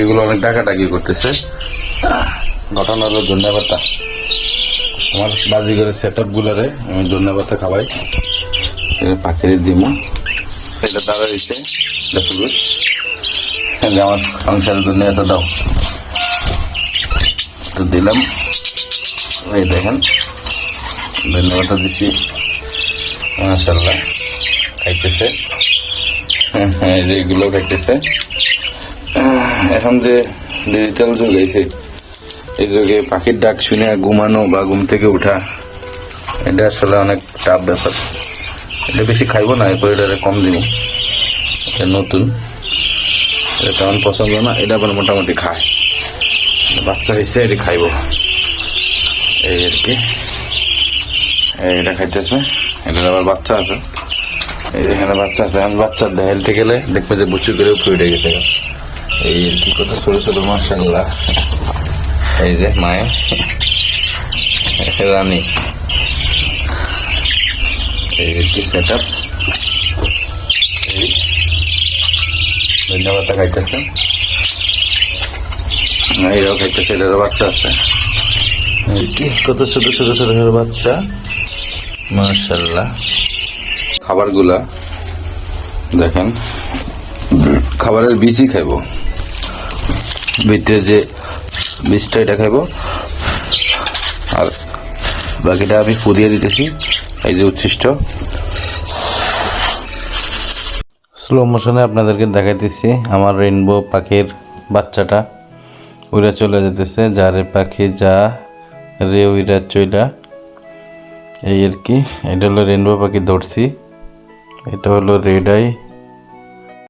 এগুলো অনেক ডাকাডাকি করতেছে। ঘটনা হলো ধনিয়া পাতা। আমার বাজিগরের সেট আপ গুলারে আমি ধনিয়া পাতা খাওয়াই, পাখিরে দিব। এটা দাঁড়া দিচ্ছে, এটা পুরুষ। আমার সংসারে ধনিয়া পাতা দাও, তো দিলাম। এই দেখেন ধনিয়া পাতা দিচ্ছি, মাশাআল্লাহ খাইতেছে। এই যে এগুলো খাইতেছে। এখন যে ডিজিটাল যুগ হয়েছে, এই যুগে পাখির ডাক শুনে ঘুমানো বা ঘুম থেকে ওঠা, এটা আসলে অনেক টাফ ব্যাপার। এটা বেশি খাইবো না, এরপর এটা কম দিব। এটা নতুন, এটা তেমন পছন্দ না। এটা আবার মোটামুটি খায়, বাচ্চা হয়েছে, এটি খাইব এই আর কি। এটা খাইতেছে, এটার আবার বাচ্চা আছে। এই যেখানে বাচ্চা আছে, এখন বাচ্চার হেলতে গেলে দেখবে যে বুচু করে উপরে উঠে গেছে। এই আর কি, কত ছোট ছোট, মাশাআল্লাহ। এই যে মায়ে রানী, এই কি সেট আপ। এই ধন্যবাদ খাইতেছে, এরাও খাইতেছে। এটারও বাচ্চা আছে, কি কত ছোট ছোট ছোট ছোট বাচ্চা, মাশাআল্লাহ। খাবারগুলা দেখেন, খাবারের বীজই খাইব, ভিতরে যে বীজটা এটা খাইব, আর বাকিটা আমি পুড়িয়ে দিতেছি। এই যে উচ্ছিষ্ট, স্লো মোশনে আপনাদেরকে দেখাইতেছি আমার রেইনবো পাখির বাচ্চাটা উড়ে চলে যেতেছে। যারে পাখি যা রে উইরা চইলা, এই আর কি। এটা হলো রেইনবো পাখি ধরছি, এটা হলো রেড আই।